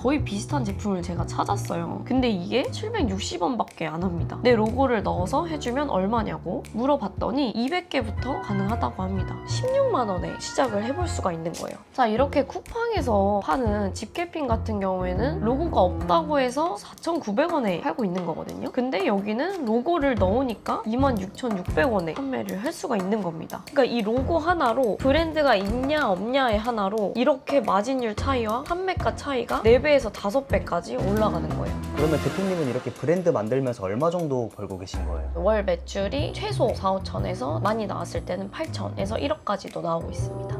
거의 비슷한 제품을 제가 찾았어요. 근데 이게 760원밖에 안 합니다. 내 로고를 넣어서 해주면 얼마냐고 물어봤더니 200개부터 가능하다고 합니다. 16만 원에 시작을 해볼 수가 있는 거예요. 자, 이렇게 쿠팡에서 파는 집게핀 같은 경우에는 로고가 없다고 해서 4,900원에 팔고 있는 거거든요. 근데 여기는 로고를 넣으니까 26,600원에 판매를 할 수가 있는 겁니다. 그러니까 이 로고 하나로 브랜드가 있냐 없냐의 하나로 이렇게 마진율 차이와 판매가 차이가 4배에서 5배까지 올라가는 거예요. 그러면 대표님은 이렇게 브랜드 만들면서 얼마 정도 벌고 계신 거예요? 월 매출이 최소 4, 5천에서 많이 나왔을 때는 8천에서 1억까지도 나오고 있습니다.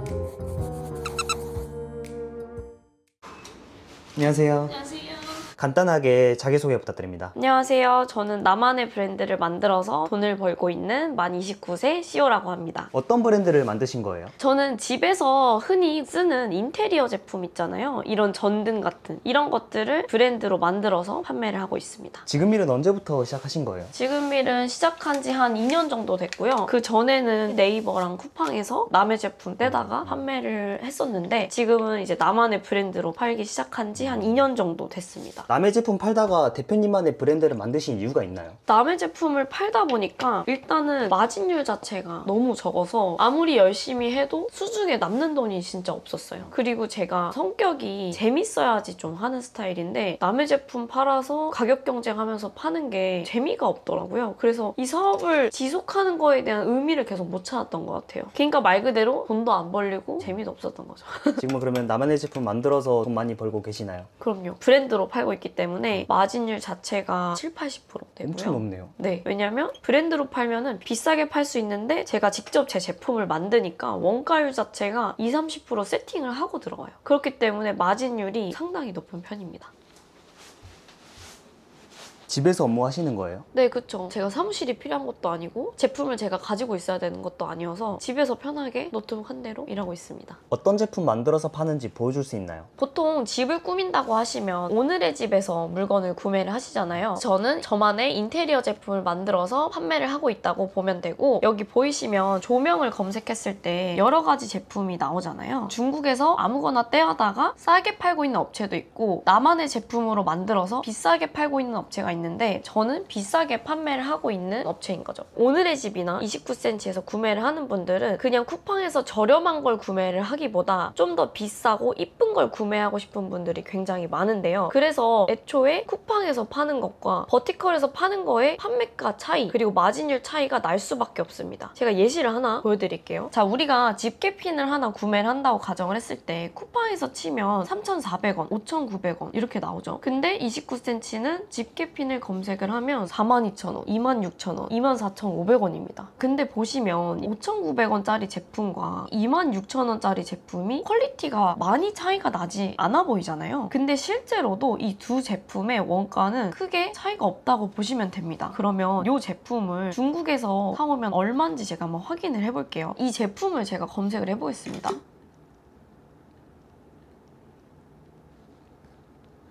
안녕하세요. 안녕하세요. 간단하게 자기소개 부탁드립니다. 안녕하세요. 저는 나만의 브랜드를 만들어서 돈을 벌고 있는 만 29세 CEO라고 합니다. 어떤 브랜드를 만드신 거예요? 저는 집에서 흔히 쓰는 인테리어 제품 있잖아요. 이런 전등 같은 이런 것들을 브랜드로 만들어서 판매를 하고 있습니다. 지금 일은 언제부터 시작하신 거예요? 지금 일은 시작한 지 한 2년 정도 됐고요. 그 전에는 네이버랑 쿠팡에서 남의 제품 떼다가 판매를 했었는데 지금은 이제 나만의 브랜드로 팔기 시작한 지 한 2년 정도 됐습니다. 남의 제품 팔다가 대표님만의 브랜드를 만드신 이유가 있나요? 남의 제품을 팔다 보니까 일단은 마진율 자체가 너무 적어서 아무리 열심히 해도 수중에 남는 돈이 진짜 없었어요. 그리고 제가 성격이 재밌어야지 좀 하는 스타일인데 남의 제품 팔아서 가격 경쟁하면서 파는 게 재미가 없더라고요. 그래서 이 사업을 지속하는 거에 대한 의미를 계속 못 찾았던 것 같아요. 그러니까 말 그대로 돈도 안 벌리고 재미도 없었던 거죠. 지금은 그러면 나만의 제품 만들어서 돈 많이 벌고 계시나요? 그럼요. 브랜드로 팔고 있기 때문에 마진율 자체가 7, 80% 되고요. 엄청 높네요. 네, 왜냐면 브랜드로 팔면은 비싸게 팔 수 있는데 제가 직접 제 제품을 만드니까 원가율 자체가 20, 30% 세팅을 하고 들어가요. 그렇기 때문에 마진율이 상당히 높은 편입니다. 집에서 업무하시는 거예요? 네, 그쵸. 제가 사무실이 필요한 것도 아니고 제품을 제가 가지고 있어야 되는 것도 아니어서 집에서 편하게 노트북 한 대로 일하고 있습니다. 어떤 제품 만들어서 파는지 보여줄 수 있나요? 보통 집을 꾸민다고 하시면 오늘의 집에서 물건을 구매를 하시잖아요. 저는 저만의 인테리어 제품을 만들어서 판매를 하고 있다고 보면 되고 여기 보이시면 조명을 검색했을 때 여러 가지 제품이 나오잖아요. 중국에서 아무거나 떼어다가 싸게 팔고 있는 업체도 있고 나만의 제품으로 만들어서 비싸게 팔고 있는 업체가 있는데 저는 비싸게 판매를 하고 있는 업체인 거죠. 오늘의 집이나 29cm에서 구매를 하는 분들은 그냥 쿠팡에서 저렴한 걸 구매를 하기보다 좀 더 비싸고 이쁜 걸 구매하고 싶은 분들이 굉장히 많은데요. 그래서 애초에 쿠팡에서 파는 것과 버티컬에서 파는 거의 판매가 차이 그리고 마진율 차이가 날 수밖에 없습니다. 제가 예시를 하나 보여드릴게요. 자, 우리가 집게핀을 하나 구매를 한다고 가정을 했을 때 쿠팡에서 치면 3,400원, 5,900원 이렇게 나오죠. 근데 29cm는 집게핀을 검색을 하면 42,000원, 26,000원, 24,500원입니다. 근데 보시면 5,900원짜리 제품과 26,000원짜리 제품이 퀄리티가 많이 차이가 나지 않아 보이잖아요. 근데 실제로도 이 두 제품의 원가는 크게 차이가 없다고 보시면 됩니다. 그러면 이 제품을 중국에서 사오면 얼마인지 제가 한번 확인을 해볼게요. 이 제품을 제가 검색을 해보겠습니다.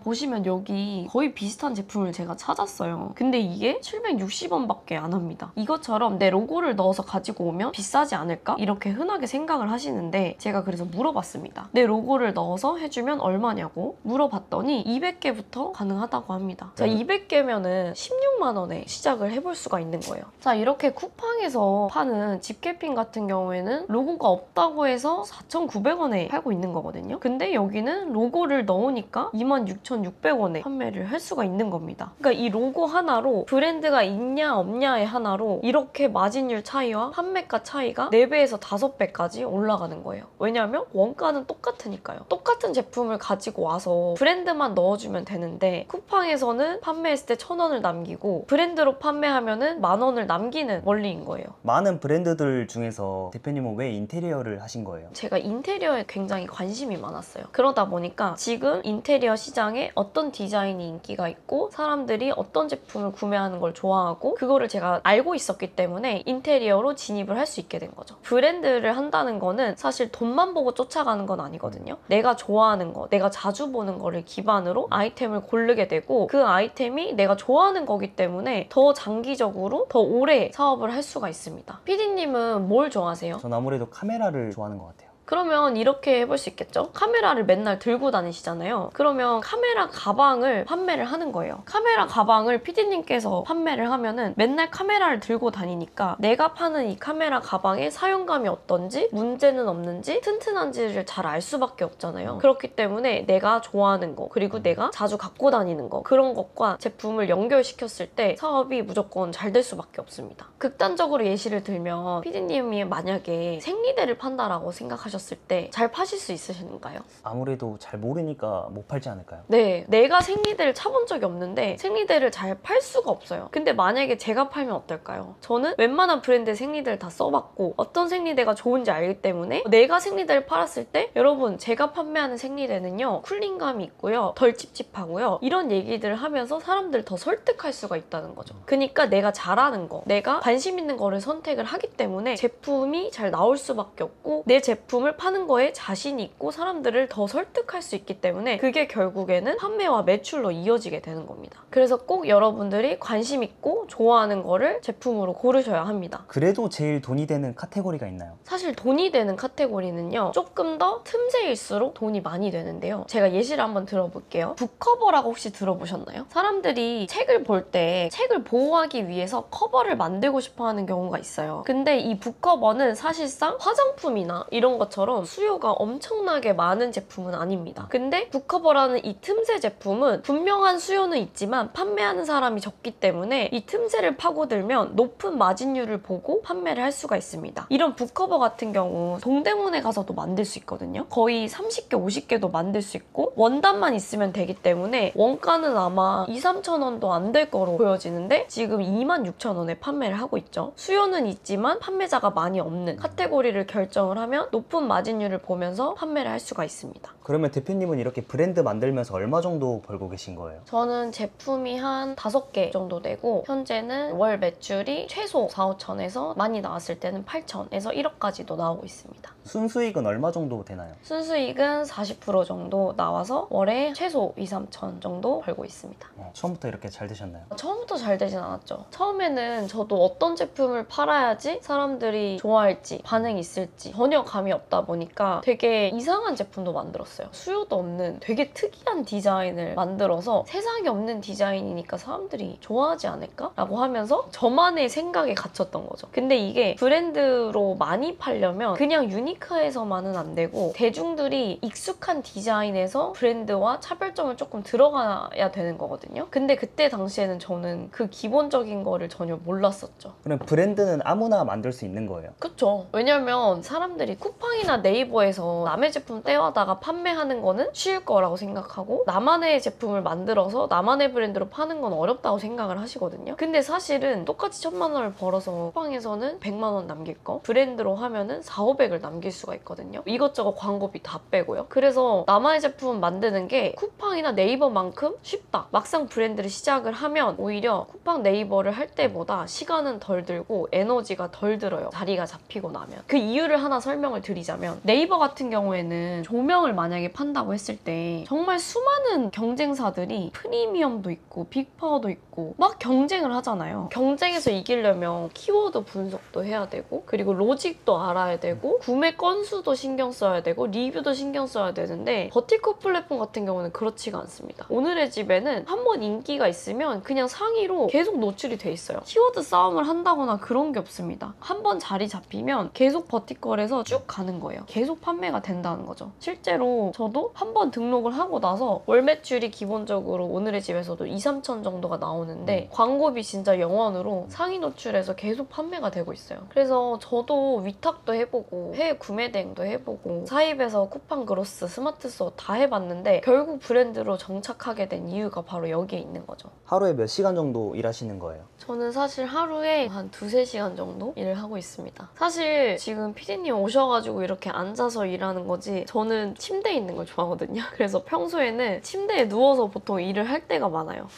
보시면 여기 거의 비슷한 제품을 제가 찾았어요. 근데 이게 760원밖에 안 합니다. 이것처럼 내 로고를 넣어서 가지고 오면 비싸지 않을까? 이렇게 흔하게 생각을 하시는데 제가 그래서 물어봤습니다. 내 로고를 넣어서 해주면 얼마냐고 물어봤더니 200개부터 가능하다고 합니다. 자, 200개면은 16만 원에 시작을 해볼 수가 있는 거예요. 자, 이렇게 쿠팡에서 파는 집게핀 같은 경우에는 로고가 없다고 해서 4,900원에 팔고 있는 거거든요. 근데 여기는 로고를 넣으니까 26,600원에 판매를 할 수가 있는 겁니다. 그러니까 이 로고 하나로 브랜드가 있냐 없냐의 하나로 이렇게 마진율 차이와 판매가 차이가 4배에서 5배까지 올라가는 거예요. 왜냐하면 원가는 똑같으니까요. 똑같은 제품을 가지고 와서 브랜드만 넣어주면 되는데 쿠팡에서는 판매했을 때 1,000원을 남기고 브랜드로 판매하면은 10,000원을 남기는 원리인 거예요. 많은 브랜드들 중에서 대표님은 왜 인테리어를 하신 거예요? 제가 인테리어에 굉장히 관심이 많았어요. 그러다 보니까 지금 인테리어 시장에 어떤 디자인이 인기가 있고 사람들이 어떤 제품을 구매하는 걸 좋아하고 그거를 제가 알고 있었기 때문에 인테리어로 진입을 할 수 있게 된 거죠. 브랜드를 한다는 거는 사실 돈만 보고 쫓아가는 건 아니거든요. 내가 좋아하는 거, 내가 자주 보는 거를 기반으로 아이템을 고르게 되고 그 아이템이 내가 좋아하는 거기 때문에 더 장기적으로 더 오래 사업을 할 수가 있습니다. PD님은 뭘 좋아하세요? 전 아무래도 카메라를 좋아하는 것 같아요. 그러면 이렇게 해볼 수 있겠죠? 카메라를 맨날 들고 다니시잖아요. 그러면 카메라 가방을 판매를 하는 거예요. 카메라 가방을 PD님께서 판매를 하면은 맨날 카메라를 들고 다니니까 내가 파는 이 카메라 가방의 사용감이 어떤지, 문제는 없는지, 튼튼한지를 잘 알 수밖에 없잖아요. 그렇기 때문에 내가 좋아하는 거, 그리고 내가 자주 갖고 다니는 거, 그런 것과 제품을 연결시켰을 때 사업이 무조건 잘 될 수밖에 없습니다. 극단적으로 예시를 들면 PD님이 만약에 생리대를 판다라고 생각하셨을 때 잘 파실 수 있으신가요? 아무래도 잘 모르니까 못 팔지 않을까요? 네, 내가 생리대를 차본 적이 없는데 생리대를 잘 팔 수가 없어요. 근데 만약에 제가 팔면 어떨까요? 저는 웬만한 브랜드의 생리대를 다 써봤고 어떤 생리대가 좋은지 알기 때문에 내가 생리대를 팔았을 때 여러분 제가 판매하는 생리대는요 쿨링감이 있고요 덜 찝찝하고요 이런 얘기들을 하면서 사람들을 더 설득할 수가 있다는 거죠. 그러니까 내가 잘하는 거, 내가 관심 있는 거를 선택을 하기 때문에 제품이 잘 나올 수밖에 없고 내 제품을 파는 거에 자신이 있고 사람들을 더 설득할 수 있기 때문에 그게 결국에는 판매와 매출로 이어지게 되는 겁니다. 그래서 꼭 여러분들이 관심 있고 좋아하는 거를 제품으로 고르셔야 합니다. 그래도 제일 돈이 되는 카테고리가 있나요? 사실 돈이 되는 카테고리는요 조금 더 틈새일수록 돈이 많이 되는데요. 제가 예시를 한번 들어볼게요. 북커버라고 혹시 들어보셨나요? 사람들이 책을 볼 때 책을 보호하기 위해서 커버를 만들고 싶어 하는 경우가 있어요. 근데 이 북커버는 사실상 화장품이나 이런 것처럼 수요가 엄청나게 많은 제품은 아닙니다. 근데 북커버라는 이 틈새 제품은 분명한 수요는 있지만 판매하는 사람이 적기 때문에 이 틈새를 파고들면 높은 마진율을 보고 판매를 할 수가 있습니다. 이런 북커버 같은 경우 동대문에 가서도 만들 수 있거든요. 거의 30개, 50개도 만들 수 있고 원단만 있으면 되기 때문에 원가는 아마 2~3천 원도 안 될 거로 보여지는데 지금 26,000원에 판매를 하고 있죠. 수요는 있지만 판매자가 많이 없는 카테고리를 결정을 하면 높은 마진율을 보면서 판매를 할 수가 있습니다. 그러면 대표님은 이렇게 브랜드 만들면서 얼마 정도 벌고 계신 거예요? 저는 제품이 한 5개 정도 되고 현재는 월 매출이 최소 4~5천에서 많이 나왔을 때는 8천에서 1억까지도 나오고 있습니다. 순수익은 얼마 정도 되나요? 순수익은 40% 정도 나와서 월에 최소 2~3천 정도 벌고 있습니다. 처음부터 이렇게 잘 되셨나요? 처음부터 잘 되진 않았죠. 처음에는 저도 어떤 제품을 팔아야지 사람들이 좋아할지 반응이 있을지 전혀 감이 없다 보니까 되게 이상한 제품도 만들었어요. 수요도 없는 되게 특이한 디자인을 만들어서 세상에 없는 디자인이니까 사람들이 좋아하지 않을까? 라고 하면서 저만의 생각에 갇혔던 거죠. 근데 이게 브랜드로 많이 팔려면 그냥 유니크해서만은 안 되고 대중들이 익숙한 디자인에서 브랜드와 차별점을 조금 들어가야 되는 거거든요. 근데 그때 당시에는 저는 그 기본적인 거를 전혀 몰랐었죠. 그럼 브랜드는 아무나 만들 수 있는 거예요? 그쵸. 왜냐면 사람들이 쿠팡이나 네이버에서 남의 제품 떼와다가 판매하는 거는 쉬울 거라고 생각하고 나만의 제품을 만들어서 나만의 브랜드로 파는 건 어렵다고 생각을 하시거든요. 근데 사실은 똑같이 1,000만 원을 벌어서 쿠팡에서는 100만 원 남길 거 브랜드로 하면은 400~500을 남길 수가 있거든요. 이것저것 광고비 다 빼고요. 그래서 나만의 제품 만드는 게 쿠팡이나 네이버만큼 쉽다. 막상 브랜드를 시작을 하면 오히려 쿠팡 네이버를 할 때보다 시간은 덜 들고 에너지가 덜 들어요. 자리가 잡히고 나면. 그 이유를 하나 설명을 드리자면 네이버 같은 경우에는 조명을 만약에 판다고 했을 때 정말 수많은 경쟁사들이 프리미엄도 있고 빅파워도 있고 막 경쟁을 하잖아요. 경쟁에서 이기려면 키워드 분석도 해야 되고 그리고 로직도 알아야 되고 구매 건수도 신경 써야 되고 리뷰도 신경 써야 되는데 버티커 플랫폼 같은 경우는 그렇지가 않습니다. 오늘의 집에는 한번 인기가 있으면 그냥 상위로 계속 노출이 돼 있어요. 키워드 싸움을 한다거나 그런 게 없습니다. 한번 자리 잡히면 계속 버티컬에서 쭉 가는 거예요. 계속 판매가 된다는 거죠. 실제로 저도 한번 등록을 하고 나서 월 매출이 기본적으로 오늘의 집에서도 2~3천 정도가 나오는데 광고비 진짜 영원으로 상위 노출에서 계속 판매가 되고 있어요. 그래서 저도 위탁도 해보고 해외 구매 대행도 해보고 사입에서 쿠팡 그로스, 스마트 스토어 다 해봤는데 결국 브랜드로 정착하게 된 이유가 바로 여기에 있는 거죠. 하루에 몇 시간 정도 일하시는 거예요? 저는 사실 하루에 한 2~3시간 정도 일을 하고 있습니다. 사실 지금 PD님 오셔가지고 이렇게 앉아서 일하는 거지 저는 침대에 있는 걸 좋아하거든요. 그래서 평소에는 침대에 누워서 보통 일을 할 때가 많아요.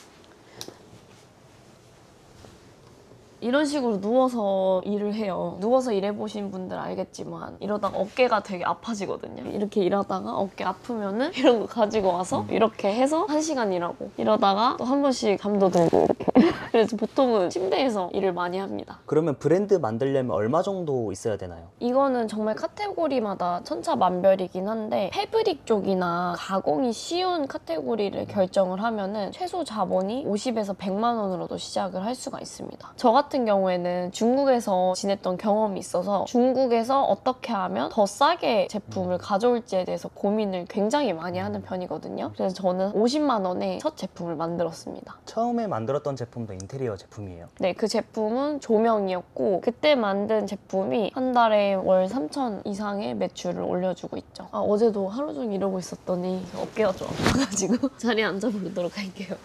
이런 식으로 누워서 일을 해요. 누워서 일해보신 분들 알겠지만 이러다가 어깨가 되게 아파지거든요. 이렇게 일하다가 어깨 아프면은 이런 거 가지고 와서 이렇게 해서 1시간 일하고 이러다가 또 한 번씩 잠도 들고 이렇게 그래서 보통은 침대에서 일을 많이 합니다. 그러면 브랜드 만들려면 얼마 정도 있어야 되나요? 이거는 정말 카테고리마다 천차만별이긴 한데 패브릭 쪽이나 가공이 쉬운 카테고리를 결정을 하면은 최소 자본이 50에서 100만 원으로도 시작을 할 수가 있습니다. 저 같은 경우에는 중국에서 지냈던 경험이 있어서 중국에서 어떻게 하면 더 싸게 제품을 가져올지에 대해서 고민을 굉장히 많이 하는 편이거든요. 그래서 저는 50만 원에 첫 제품을 만들었습니다. 처음에 만들었던 제품도 인테리어 제품이에요. 네, 그 제품은 조명이었고 그때 만든 제품이 한 달에 월 3천 이상의 매출을 올려주고 있죠. 어제도 하루 종일 이러고 있었더니 어깨가 좀 아파가지고 자리에 앉아보도록 할게요.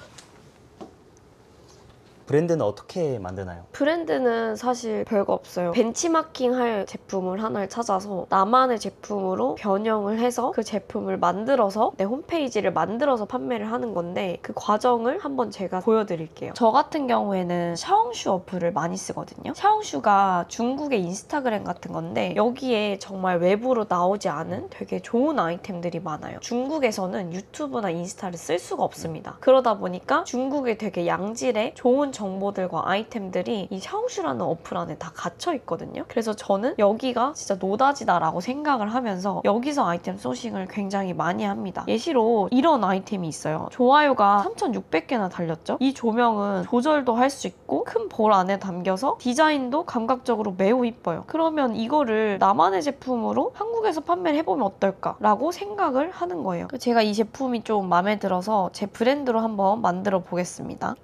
브랜드는 어떻게 만드나요? 브랜드는 사실 별거 없어요. 벤치마킹 할 제품을 하나를 찾아서 나만의 제품으로 변형을 해서 그 제품을 만들어서 내 홈페이지를 만들어서 판매를 하는 건데 그 과정을 한번 제가 보여드릴게요. 저 같은 경우에는 샤오슈 어플을 많이 쓰거든요. 샤오슈가 중국의 인스타그램 같은 건데 여기에 정말 외부로 나오지 않은 되게 좋은 아이템들이 많아요. 중국에서는 유튜브나 인스타를 쓸 수가 없습니다. 그러다 보니까 중국의 되게 양질의 좋은 정보들과 아이템들이 이 샤오슈라는 어플 안에 다 갇혀 있거든요. 그래서 저는 여기가 진짜 노다지다라고 생각을 하면서 여기서 아이템 소싱을 굉장히 많이 합니다. 예시로 이런 아이템이 있어요. 좋아요가 3,600개나 달렸죠. 이 조명은 조절도 할 수 있고 큰 볼 안에 담겨서 디자인도 감각적으로 매우 이뻐요. 그러면 이거를 나만의 제품으로 한국에서 판매를 해보면 어떨까라고 생각을 하는 거예요. 제가 이 제품이 좀 마음에 들어서 제 브랜드로 한번 만들어 보겠습니다.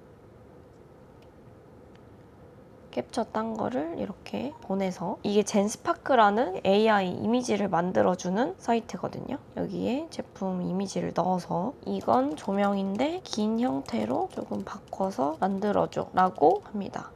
캡처 딴 거를 이렇게 보내서 이게 젠스파크라는 AI 이미지를 만들어주는 사이트거든요. 여기에 제품 이미지를 넣어서 이건 조명인데 긴 형태로 조금 바꿔서 만들어줘 라고 합니다.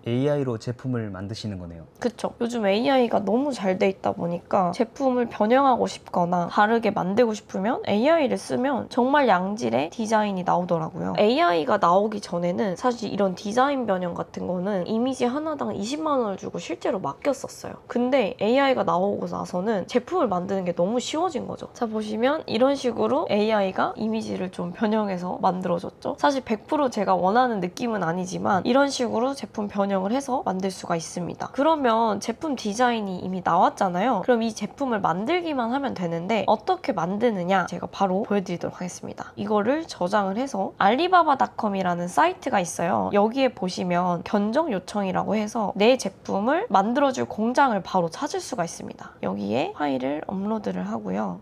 AI로 제품을 만드시는 거네요. 그쵸. 요즘 AI가 너무 잘 돼 있다 보니까 제품을 변형하고 싶거나 다르게 만들고 싶으면 AI를 쓰면 정말 양질의 디자인이 나오더라고요. AI가 나오기 전에는 사실 이런 디자인 변형 같은 거는 이미지 하나당 20만 원을 주고 실제로 맡겼었어요. 근데 AI가 나오고 나서는 제품을 만드는 게 너무 쉬워진 거죠. 자, 보시면 이런 식으로 AI가 이미지를 좀 변형해서 만들어줬죠. 사실 100% 제가 원하는 느낌은 아니지만 이런 식으로 제품 변형을 해서 만들 수가 있습니다. 그러면 제품 디자인이 이미 나왔잖아요. 그럼 이 제품을 만들기만 하면 되는데 어떻게 만드느냐 제가 바로 보여드리도록 하겠습니다. 이거를 저장을 해서 알리바바닷컴이라는 사이트가 있어요. 여기에 보시면 견적 요청이라고 해서 내 제품을 만들어줄 공장을 바로 찾을 수가 있습니다. 여기에 파일을 업로드를 하고요.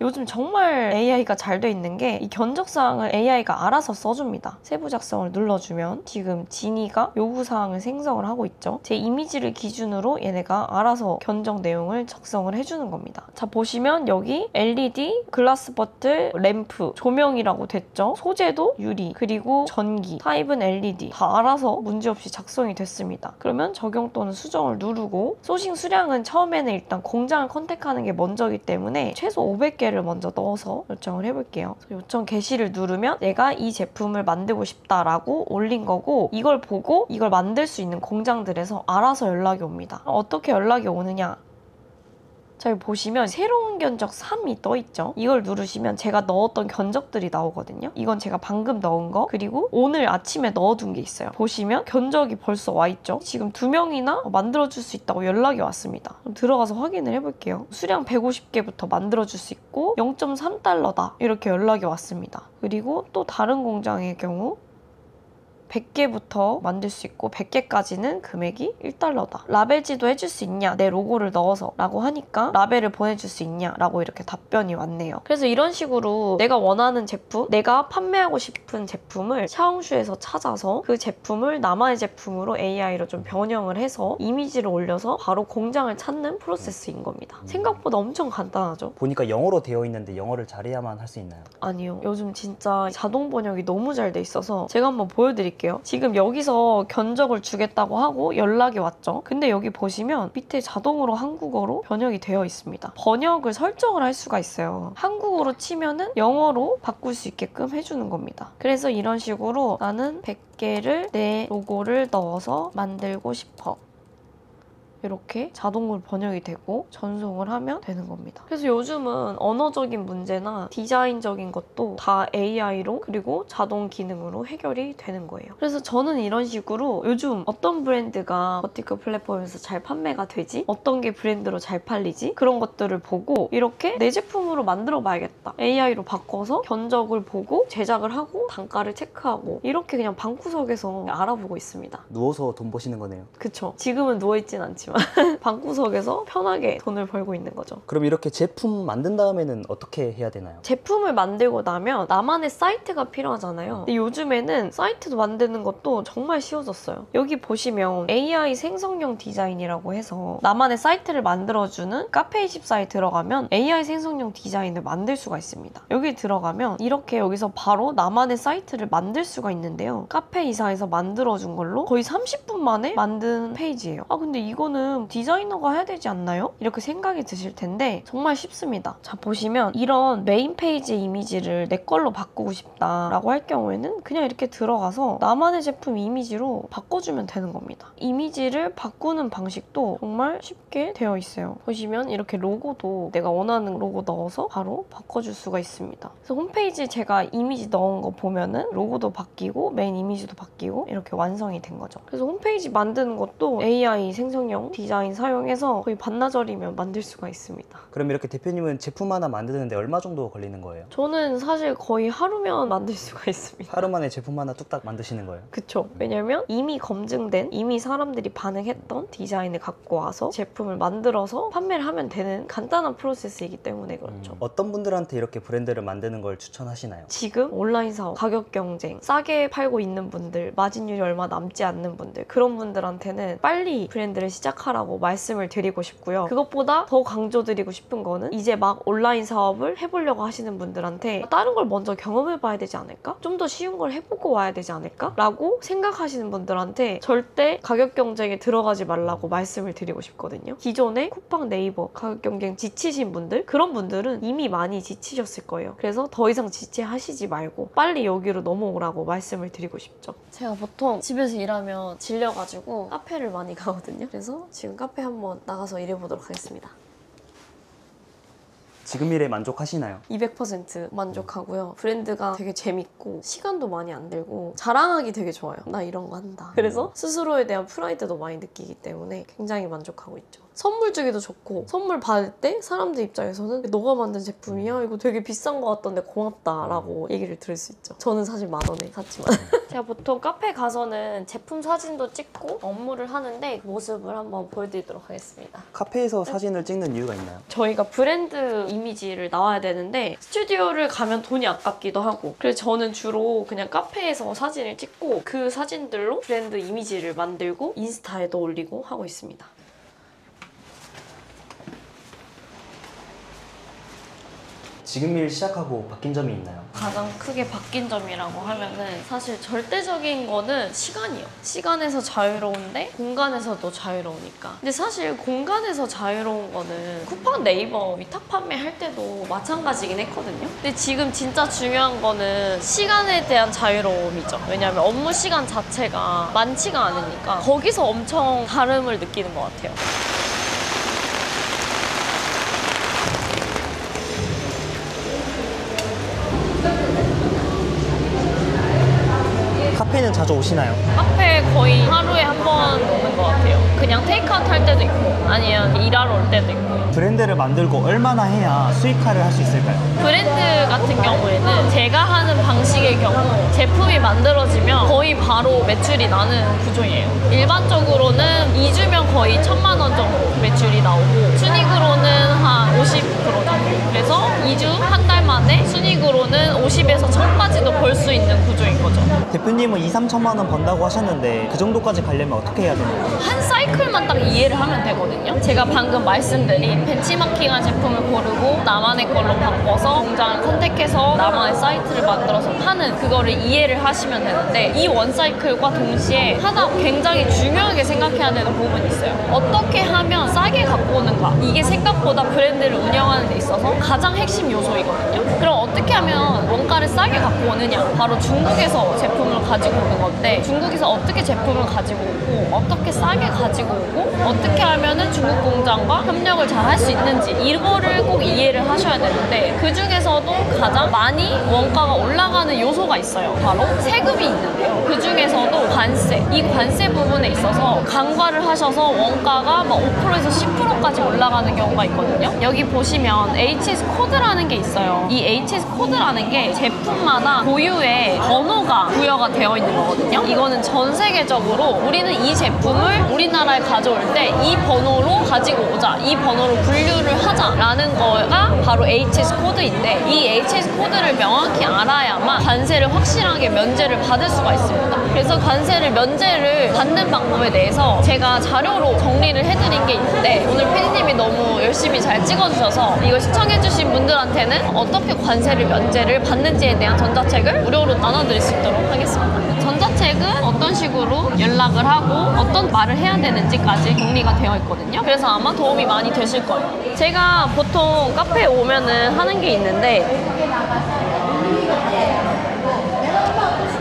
요즘 정말 AI가 잘 돼 있는 게 이 견적사항을 AI가 알아서 써줍니다. 세부 작성을 눌러주면 지금 지니가 요구사항을 생성을 하고 있죠. 제 이미지를 기준으로 얘네가 알아서 견적 내용을 작성을 해주는 겁니다. 자, 보시면 여기 LED, 글라스 버틀, 램프, 조명이라고 됐죠. 소재도 유리, 그리고 전기, 타입은 LED 다 알아서 문제없이 작성이 됐습니다. 그러면 적용 또는 수정을 누르고 소싱 수량은 처음에는 일단 공장을 컨택하는 게 먼저이기 때문에 최소 500개 를 먼저 넣어서 요청을 해볼게요. 요청 게시를 누르면 내가 이 제품을 만들고 싶다라고 올린 거고 이걸 보고 이걸 만들 수 있는 공장들에서 알아서 연락이 옵니다. 어떻게 연락이 오느냐? 자, 여기 보시면 새로운 견적 3이 떠있죠. 이걸 누르시면 제가 넣었던 견적들이 나오거든요. 이건 제가 방금 넣은 거, 그리고 오늘 아침에 넣어둔 게 있어요. 보시면 견적이 벌써 와있죠. 지금 2명이나 만들어줄 수 있다고 연락이 왔습니다. 그럼 들어가서 확인을 해볼게요. 수량 150개부터 만들어줄 수 있고 0.3달러다 이렇게 연락이 왔습니다. 그리고 또 다른 공장의 경우 100개부터 만들 수 있고 100개까지는 금액이 1달러다. 라벨지도 해줄 수 있냐? 내 로고를 넣어서 라고 하니까 라벨을 보내줄 수 있냐? 라고 이렇게 답변이 왔네요. 그래서 이런 식으로 내가 원하는 제품, 내가 판매하고 싶은 제품을 샤오슈에서 찾아서 그 제품을 나만의 제품으로 AI로 좀 변형을 해서 이미지를 올려서 바로 공장을 찾는 프로세스인 겁니다. 생각보다 엄청 간단하죠? 보니까 영어로 되어 있는데 영어를 잘해야만 할 수 있나요? 아니요. 요즘 진짜 자동 번역이 너무 잘 돼 있어서 제가 한번 보여드릴게요. 보여드릴게요. 지금 여기서 견적을 주겠다고 하고 연락이 왔죠. 근데 여기 보시면 밑에 자동으로 한국어로 번역이 되어 있습니다. 번역을 설정을 할 수가 있어요. 한국어로 치면은 영어로 바꿀 수 있게끔 해주는 겁니다. 그래서 이런 식으로 나는 100개를 내 로고를 넣어서 만들고 싶어. 이렇게 자동으로 번역이 되고 전송을 하면 되는 겁니다. 그래서 요즘은 언어적인 문제나 디자인적인 것도 다 AI로 그리고 자동 기능으로 해결이 되는 거예요. 그래서 저는 이런 식으로 요즘 어떤 브랜드가 버티컬 플랫폼에서 잘 판매가 되지? 어떤 게 브랜드로 잘 팔리지? 그런 것들을 보고 이렇게 내 제품으로 만들어 봐야겠다. AI로 바꿔서 견적을 보고 제작을 하고 단가를 체크하고 이렇게 그냥 방구석에서 알아보고 있습니다. 누워서 돈 버시는 거네요. 그쵸. 지금은 누워있진 않지만 방구석에서 편하게 돈을 벌고 있는 거죠. 그럼 이렇게 제품 만든 다음에는 어떻게 해야 되나요? 제품을 만들고 나면 나만의 사이트가 필요하잖아요. 근데 요즘에는 사이트도 만드는 것도 정말 쉬워졌어요. 여기 보시면 AI 생성형 디자인이라고 해서 나만의 사이트를 만들어주는 카페24에 들어가면 AI 생성형 디자인을 만들 수가 있습니다. 여기 들어가면 이렇게 여기서 바로 나만의 사이트를 만들 수가 있는데요. 카페24에서 만들어준 걸로 거의 30분 만에 만든 페이지예요. 아 근데 이거는 디자이너가 해야 되지 않나요? 이렇게 생각이 드실 텐데 정말 쉽습니다. 자 보시면 이런 메인 페이지 이미지를 내 걸로 바꾸고 싶다라고 할 경우에는 그냥 이렇게 들어가서 나만의 제품 이미지로 바꿔주면 되는 겁니다. 이미지를 바꾸는 방식도 정말 쉽게 되어 있어요. 보시면 이렇게 로고도 내가 원하는 로고 넣어서 바로 바꿔줄 수가 있습니다. 그래서 홈페이지에 제가 이미지 넣은 거 보면은 로고도 바뀌고 메인 이미지도 바뀌고 이렇게 완성이 된 거죠. 그래서 홈페이지 만드는 것도 AI 생성형 디자인 사용해서 거의 반나절이면 만들 수가 있습니다. 그럼 이렇게 대표님은 제품 하나 만드는데 얼마 정도 걸리는 거예요? 저는 사실 거의 하루면 만들 수가 있습니다. 하루 만에 제품 하나 뚝딱 만드시는 거예요? 그쵸. 왜냐면 이미 검증된, 이미 사람들이 반응했던 디자인을 갖고 와서 제품을 만들어서 판매를 하면 되는 간단한 프로세스이기 때문에 그렇죠. 어떤 분들한테 이렇게 브랜드를 만드는 걸 추천하시나요? 지금 온라인 사업, 가격 경쟁, 싸게 팔고 있는 분들, 마진율이 얼마 남지 않는 분들 그런 분들한테는 빨리 브랜드를 시작하라고 말씀을 드리고 싶고요. 그것보다 더 강조드리고 싶은 거는 이제 막 온라인 사업을 해보려고 하시는 분들한테 다른 걸 먼저 경험해봐야 되지 않을까? 좀 더 쉬운 걸 해보고 와야 되지 않을까? 라고 생각하시는 분들한테 절대 가격 경쟁에 들어가지 말라고 말씀을 드리고 싶거든요. 기존에 쿠팡, 네이버 가격 경쟁 지치신 분들 그런 분들은 이미 많이 지치셨을 거예요. 그래서 더 이상 지체하시지 말고 빨리 여기로 넘어오라고 말씀을 드리고 싶죠. 제가 보통 집에서 일하면 질려가지고 카페를 많이 가거든요. 그래서 지금 카페 한번 나가서 일해보도록 하겠습니다. 지금 일에 만족하시나요? 200% 만족하고요. 브랜드가 되게 재밌고 시간도 많이 안 들고 자랑하기 되게 좋아요. 나 이런 거 한다. 그래서 스스로에 대한 프라이드도 많이 느끼기 때문에 굉장히 만족하고 있죠. 선물 주기도 좋고 선물 받을 때 사람들 입장에서는 너가 만든 제품이야? 이거 되게 비싼 거 같던데 고맙다 라고 얘기를 들을 수 있죠. 저는 사실 10,000원에 샀지만 제가 보통 카페 가서는 제품 사진도 찍고 업무를 하는데 그 모습을 한번 보여드리도록 하겠습니다. 카페에서 사진을 찍는 이유가 있나요? 저희가 브랜드 이미지를 나와야 되는데 스튜디오를 가면 돈이 아깝기도 하고 그래서 저는 주로 그냥 카페에서 사진을 찍고 그 사진들로 브랜드 이미지를 만들고 인스타에도 올리고 하고 있습니다. 지금 일 시작하고 바뀐 점이 있나요? 가장 크게 바뀐 점이라고 하면은 사실 절대적인 거는 시간이요. 시간에서 자유로운데 공간에서도 자유로우니까. 근데 사실 공간에서 자유로운 거는 쿠팡, 네이버 위탁 판매할 때도 마찬가지긴 했거든요. 근데 지금 진짜 중요한 거는 시간에 대한 자유로움이죠. 왜냐하면 업무 시간 자체가 많지가 않으니까 거기서 엄청 다름을 느끼는 것 같아요. 카페는 자주 오시나요? 카페 거의 하루에 한 번 오는 것 같아요. 그냥 테이크아웃 할 때도 있고 아니면 일하러 올 때도 있고. 브랜드를 만들고 얼마나 해야 수익화를 할 수 있을까요? 브랜드 같은 경우에는 제가 하는 방식의 경우 제품이 만들어지면 거의 바로 매출이 나는 구조예요. 일반적으로는 2주면 거의 1,000만 원 정도 매출이 나오고 순이익으로는 한 50% 정도. 그래서 2주, 한 달 만에 순이익으로는 50에서 1,000까지도 벌 수 있는 구조인 거죠. 대표님은 2, 3천만 원 번다고 하셨는데 그 정도까지 가려면 어떻게 해야 되나요? 한 사이클만 딱 이해를 하면 되거든요. 제가 방금 말씀드린 벤치마킹한 제품을 고르고 나만의 걸로 바꿔서 공장을 선택해 생각해서 나만의 사이트를 만들어서 파는 그거를 이해를 하시면 되는데 이 원사이클과 동시에 하나 굉장히 중요하게 생각해야 되는 부분이 있어요. 어떻게 하면 싸게 갖고 오는가? 이게 생각보다 브랜드를 운영하는 데 있어서 가장 핵심 요소이거든요. 그럼 어떻게 하면 원가를 싸게 갖고 오느냐? 바로 중국에서 제품을 가지고 오는 건데 중국에서 어떻게 제품을 가지고 오고 어떻게 싸게 가지고 오고 어떻게 하면은 중국 공장과 협력을 잘 할 수 있는지 이거를 꼭 이해를 하셔야 되는데 그 중에서도 가장 많이 원가가 올라가는 요소가 있어요. 바로 세금이 있는데요. 그 중에서도 관세, 이 관세 부분에 있어서 간과를 하셔서 원가가 막 5%에서 10%까지 올라가는 경우가 있거든요. 여기 보시면 HS 코드라는 게 있어요. 이 HS 코드라는 게 제품마다 고유의 번호가 부여가 되어 있는 거거든요. 이거는 전 세계적으로 우리는 이 제품을 우리나라에 가져올 때 이 번호로 가지고 오자, 이 번호로 분류를 하자라는 거가 바로 HS 코드인데 이 HS 코드를 명확히 알아야만 관세를 확실하게 면제를 받을 수가 있습니다. 그래서 관세를 면제를 받는 방법에 대해서 제가 자료로 정리를 해드린 게 있는데 오늘 PD님이 너무 열심히 잘 찍어주셔서 이거 시청해주신 분들한테는 어떻게 관세를 면제를 받는지에 대한 전자책을 무료로 나눠드릴 수 있도록 하겠습니다. 전자책은 어떤 식으로 연락을 하고 어떤 말을 해야 되는지까지 정리가 되어 있거든요. 그래서 아마 도움이 많이 되실 거예요. 제가 보통 카페에 오면은 하는 게 있는데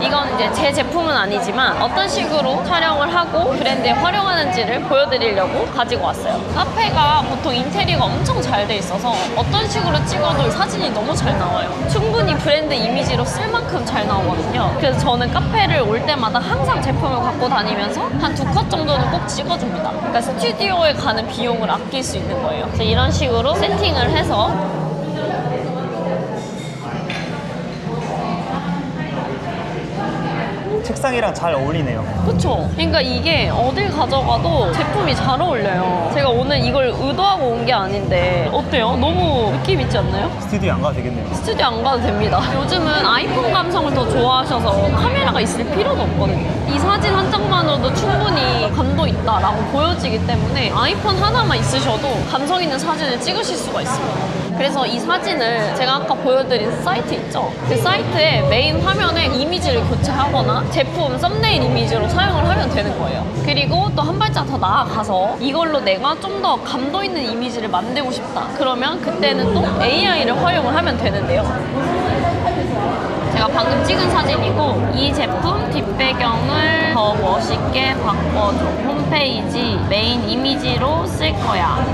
이건 이제 제 제품은 아니지만 어떤 식으로 촬영을 하고 브랜드에 활용하는지를 보여드리려고 가지고 왔어요. 카페가 보통 인테리어가 엄청 잘 돼 있어서 어떤 식으로 찍어도 사진이 너무 잘 나와요. 충분히 브랜드 이미지로 쓸 만큼 잘 나오거든요. 그래서 저는 카페를 올 때마다 항상 제품을 갖고 다니면서 한 2컷 정도는 꼭 찍어줍니다. 그러니까 스튜디오에 가는 비용을 아낄 수 있는 거예요. 그래서 이런 식으로 세팅을 해서 책상이랑 잘 어울리네요. 그쵸? 그러니까 이게 어딜 가져가도 제품이 잘 어울려요. 제가 오늘 이걸 의도하고 온 게 아닌데 어때요? 너무 느낌 있지 않나요? 스튜디오 안 가도 되겠네요. 스튜디오 안 가도 됩니다. 요즘은 아이폰 감성을 더 좋아하셔서 카메라가 있을 필요도 없거든요. 이 사진 한 장만으로도 충분히 감도 있다라고 보여지기 때문에 아이폰 하나만 있으셔도 감성 있는 사진을 찍으실 수가 있습니다. 그래서 이 사진을 제가 아까 보여드린 사이트 있죠? 그 사이트에 메인 화면에 이미지를 교체하거나 제품 썸네일 이미지로 사용을 하면 되는 거예요. 그리고 또 한 발짝 더 나아가서 이걸로 내가 좀 더 감도 있는 이미지를 만들고 싶다. 그러면 그때는 또 AI를 활용을 하면 되는데요. 제가 방금 찍은 사진이고 이 제품 뒷배경을 더 멋있게 바꿔줘. 홈페이지 메인 이미지로 쓸 거야.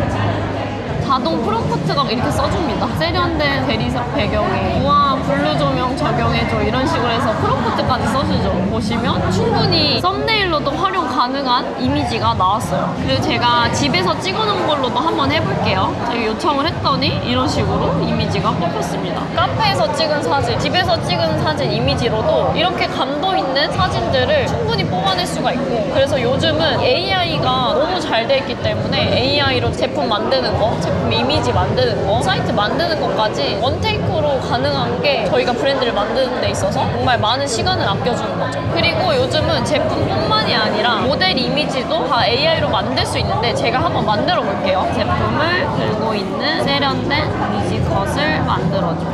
자동 프롬프트가 이렇게 써줍니다. 세련된 대리석 배경에 우와 블루 조명 적용해줘 이런 식으로 해서 프롬프트까지 써주죠. 보시면 충분히 썸네일로도 활용 가능한 이미지가 나왔어요. 그리고 제가 집에서 찍어놓은 걸로도 한번 해볼게요. 제가 요청을 했더니 이런 식으로 이미지가 뽑혔습니다. 카페에서 찍은 사진, 집에서 찍은 사진 이미지로도 이렇게 감도 있는 사진들을 충분히 뽑아낼 수가 있고 그래서 요즘은 AI가 너무 잘 돼 있기 때문에 AI로 제품 만드는 거, 제품 이미지 만드는 거, 사이트 만드는 것까지 원테이크로 가능한 게 저희가 브랜드를 만드는 데 있어서 정말 많은 시간을 아껴주는 거죠. 그리고 요즘은 제품뿐만이 아니라 모델 이미지도 다 AI로 만들 수 있는데 제가 한번 만들어 볼게요. 제품을 들고 있는 세련된 이미지컷을 만들어줘.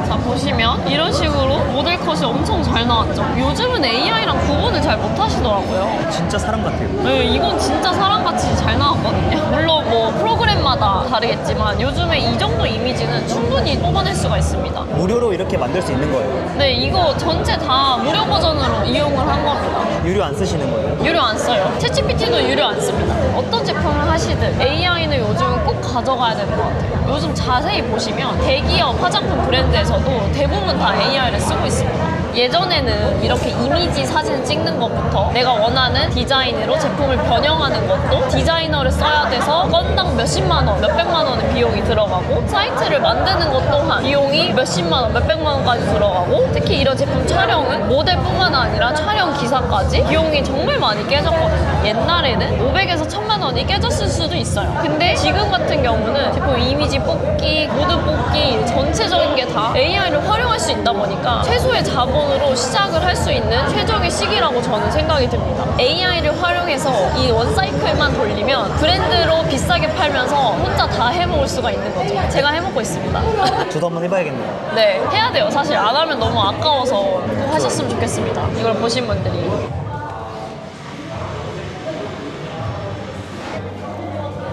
자 보시면 이런 식으로 모델 컷이 엄청 잘 나왔죠. 요즘은 AI랑 구분을 잘 못하시더라고요. 진짜 사람 같아요. 네, 이건 진짜 사람같이 잘 나왔거든요. 물론 뭐 프로그램마다 다르겠지만 요즘에 이 정도 이미지는 충분히 뽑아낼 수가 있습니다. 무료로 이렇게 만들 수 있는 거예요. 네, 이거 전체 다 무료 버전으로 이용을 한 겁니다. 유료 안 쓰시는 거예요? 유료 안 써요. 챗GPT도 유료 안 씁니다. 어떤 제품을 하시든 AI는 요즘 꼭 가져가야 되는 것 같아요. 요즘 자세히 보시면 대기업 화장품 브랜드에서도 대부분 다 AI를 쓰고 있습니다. 예전에는 이렇게 이미지 사진 찍는 것부터 내가 원하는 디자인으로 제품을 변형하는 것도 디자이너를 써야 돼서 건당 몇십만 원, 몇백만 원의 비용이 들어가고 사이트를 만드는 것 또한 비용이 몇십만 원, 몇백만 원까지 들어가고 특히 이런 제품 촬영은 모델뿐만 아니라 촬영 기사까지 비용이 정말 많이 깨졌거든요. 옛날에는 500에서 1000만 원이 깨졌을 수도 있어요. 근데 지금 같은 경우는 제품 이미지 뽑기, 모드 뽑기 전체적인 게 다 AI를 활용할 수 수 있다 보니까 최소의 자본으로 시작을 할 수 있는 최적의 시기라고 저는 생각이 듭니다. AI를 활용해서 이 원사이클만 돌리면 브랜드로 비싸게 팔면서 혼자 다 해먹을 수가 있는 거죠. 제가 해먹고 있습니다. 저도 한번 해봐야겠네요. 네, 해야 돼요. 사실 안 하면 너무 아까워서 꼭 하셨으면 좋겠습니다. 이걸 보신 분들이.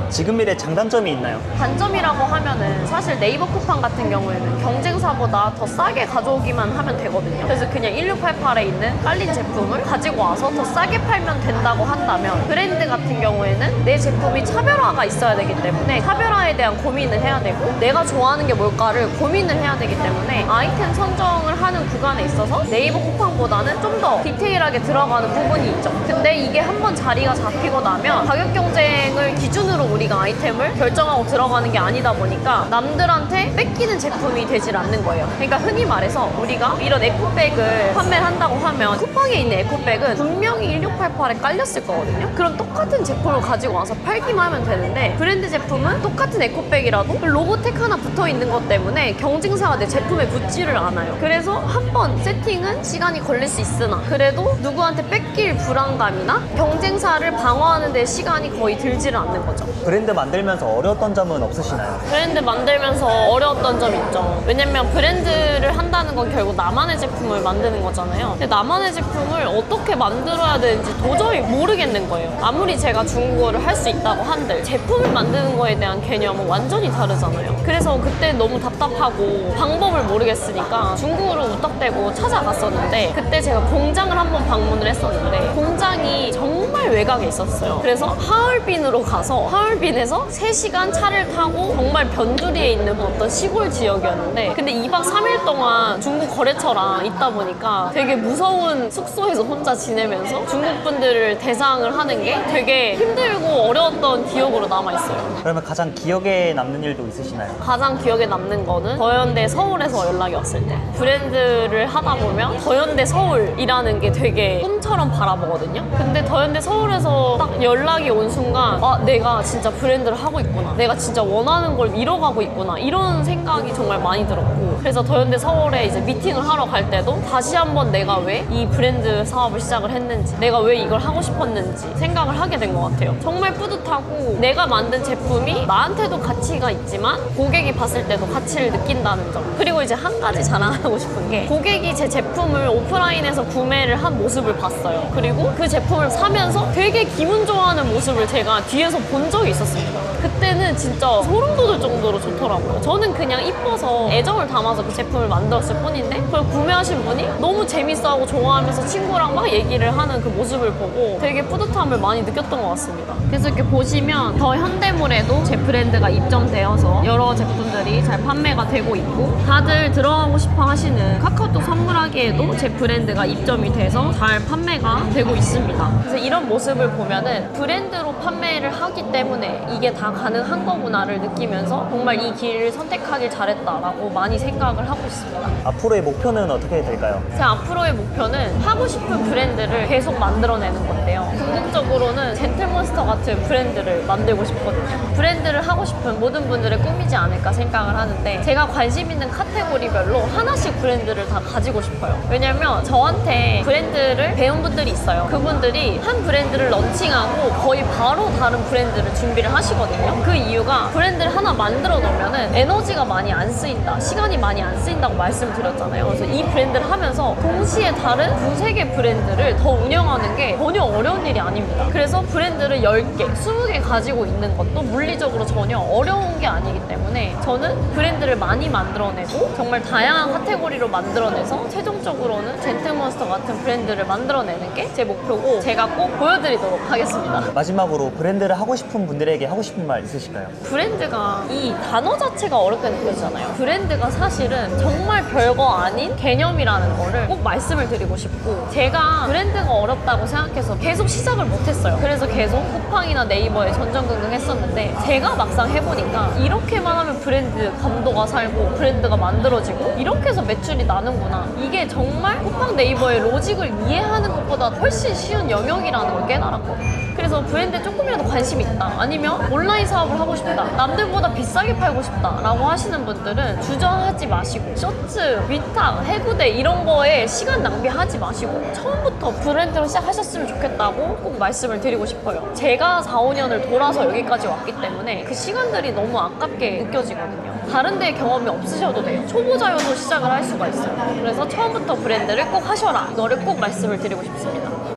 지금 일에 장단점이 있나요? 단점이라고 하면은 사실 네이버 쿠팡 같은 경우에는 경쟁사보다 더 싸게 가져오기만 하면 되거든요. 그래서 그냥 1688에 있는 깔린 제품을 가지고 와서 더 싸게 팔면 된다고 한다면, 브랜드 같은 경우에는 내 제품이 차별화가 있어야 되기 때문에 차별화에 대한 고민을 해야 되고, 내가 좋아하는 게 뭘까를 고민을 해야 되기 때문에 아이템 선정을 하는 구간에 있어서 네이버 쿠팡보다는 좀 더 디테일하게 들어가는 부분이 있죠. 근데 이게 한번 자리가 잡히고 나면 가격 경쟁을 기준으로 우리가 아이템을 결정하고 들어가는 게 아니다 보니까 남들한테 뺏기는 제품이 되질 않는 거예요. 그러니까 흔히 말해서 우리가 이런 에코백을 판매를 한다고 하면 쿠팡에 있는 에코백은 분명히 1688에 깔렸을 거거든요. 그럼 똑같은 제품을 가지고 와서 팔기만 하면 되는데, 브랜드 제품은 똑같은 에코백이라도 로고텍 하나 붙어 있는 것 때문에 경쟁사가 내 제품에 붙지를 않아요. 그래서 한 번 세팅은 시간이 걸릴 수 있으나 그래도 누구한테 뺏길 불안감이나 경쟁사를 방어하는 데 시간이 거의 들지를 않는 거죠. 브랜드 만들면서 어려웠던 점은 없으시나요? 브랜드 만들면서 어려웠던 점 있죠. 왜냐면 브랜드를 한다는 건 결국 나만의 제품을 만드는 거잖아요. 근데 나만의 제품을 어떻게 만들어야 되는지 도저히 모르겠는 거예요. 아무리 제가 중국어를 할 수 있다고 한들 제품을 만드는 거에 대한 개념은 완전히 다르잖아요. 그래서 그때 너무 답답하고 방법을 모르겠으니까 중국어로 우떡대고 찾아갔었는데, 그때 제가 공장을 한번 방문을 했었는데 공장이 정말 외곽에 있었어요. 그래서 하얼빈으로 가서 하얼빈에서 3시간 차를 타고 정말 변두리에 있는 어떤 시골 지역이었는데, 근데 2박 3일 동안 중국 거래처랑 있다 보니까 되게 무서운 숙소에서 혼자 지내면서 중국 분들을 대상을 하는 게 되게 힘들고 어려웠던 기억으로 남아있어요. 그러면 가장 기억에 남는 일도 있으시나요? 가장 기억에 남는 거는 더현대 서울에서 연락이 왔을 때, 브랜드를 하다 보면 더현대 서울이라는 게 되게 꿈처럼 바라보거든요. 근데 더현대 서울에서 딱 연락이 온 순간, 아, 내가 진짜 브랜드를 하고 있구나, 내가 진짜 원하는 걸 이뤄가고 있구나, 이런 생각이 정말 많이 들었고, 그래서 더현대 서울에 이제 미팅을 하러 갈 때도 다시 한번 내가 왜 이 브랜드 사업을 시작을 했는지, 내가 왜 이걸 하고 싶었는지 생각을 하게 된 것 같아요. 정말 뿌듯하고, 내가 만든 제품이 나한테도 가치가 있지만 고객이 봤을 때도 가치를 느낀다는 점. 그리고 이제 한 가지 자랑하고 싶은 게, 고객이 제 제품을 오프라인에서 구매를 한 모습을 봤어요. 그리고 그 제품을 사면서 되게 기분 좋아하는 모습을 제가 뒤에서 본 적이 있었습니다. 그때는 진짜 소름 돋을 정도로 좋더라고요. 저는 그냥 이뻐서 애정을 담아서 그 제품을 만들었을 뿐인데, 그걸 구매하신 분이 너무 재밌어하고 좋아하면서 친구랑 막 얘기를 하는 그 모습을 보고 되게 뿌듯함을 많이 느꼈던 것 같습니다. 그래서 이렇게 보시면 더 현대물에도 제 브랜드가 입점되어서 여러 제품들이 잘 판매가 되고 있고, 다들 들어가고 싶어 하시는 카카오톡 선물하기에도 제 브랜드가 입점이 돼서 잘 판매가 되고 있습니다. 그래서 이런 모습을 보면은 브랜드로 판매를 하기 때문에 이게 다 가능한 거구나를 느끼면서 정말 이 길을 선택하길 잘했다라고 많이 생각을 하고 있습니다. 앞으로의 목표는 어떻게 될까요? 제 앞으로의 목표는 하고 싶은 브랜드를 계속 만들어내는 건데요. 궁극적으로는 젠틀몬스터 같은 브랜드를 만들고 싶거든요. 브랜드를 하고 싶은 모든 분들의 꿈이지 않을까 생각을 하는데, 제가 관심 있는 카테고리별로 하나씩 브랜드를 다 가지고 싶어요. 왜냐면 저한테 브랜드를 배운 분들이 있어요. 그분들이 한 브랜드를 런칭하고 거의 바로 다른 브랜드를 준비를 하시거든요. 그 이유가 브랜드를 하나 만들어 놓으면은 에너지가 많이 안 쓰인다, 시간이 많이 안 쓰인다고 말씀드렸잖아요. 그래서 이 브랜드를 하면서 동시에 다른 두세 개 브랜드를 더 운영하는 게 전혀 어려운 일이 아닙니다. 그래서 브랜드를 10개, 20개 가지고 있는 것도 물리적으로 전혀 어려운 게 아니기 때문에 저는 브랜드를 많이 만들어내고 정말 다양한 카테고리로 만들어내서 최종적으로는 젠틀몬스터 같은 브랜드를 만들어내는 게 제 목표고, 제가 꼭 보여드리도록 하겠습니다. 마지막으로 브랜드를 하고 싶은 분들에게 하고 싶은 말 있으실까요? 브랜드가 이 단어 자체가 어렵게 느껴지잖아요. 브랜드가 사실은 정말 별거 아닌 개념이라는 거를 꼭 말씀을 드리고 싶고, 제가 브랜드가 어렵다고 생각해서 계속 시작을 못했어요. 그래서 계속 쿠팡이나 네이버에 전전긍긍 했었는데, 제가 막상 해보니까 이렇게만 하면 브랜드 감도가 살고 브랜드가 만들어지고 이렇게 해서 매출이 나는구나, 이게 정말 쿠팡 네이버의 로직을 이해하는 것보다 훨씬 쉬운 영역이라는 걸 깨달았거든요. 그래서 브랜드에 조금이라도 관심이 있다, 아니면 온라인 사업을 하고 싶다, 남들보다 비싸게 팔고 싶다 라고 하시는 분들은 주저하지 하지 마시고 셔츠, 위탁, 해구대 이런 거에 시간 낭비하지 마시고 처음부터 브랜드로 시작하셨으면 좋겠다고 꼭 말씀을 드리고 싶어요. 제가 4, 5년을 돌아서 여기까지 왔기 때문에 그 시간들이 너무 아깝게 느껴지거든요. 다른 데 경험이 없으셔도 돼요. 초보자여도 시작을 할 수가 있어요. 그래서 처음부터 브랜드를 꼭 하셔라. 이거를 꼭 말씀을 드리고 싶습니다.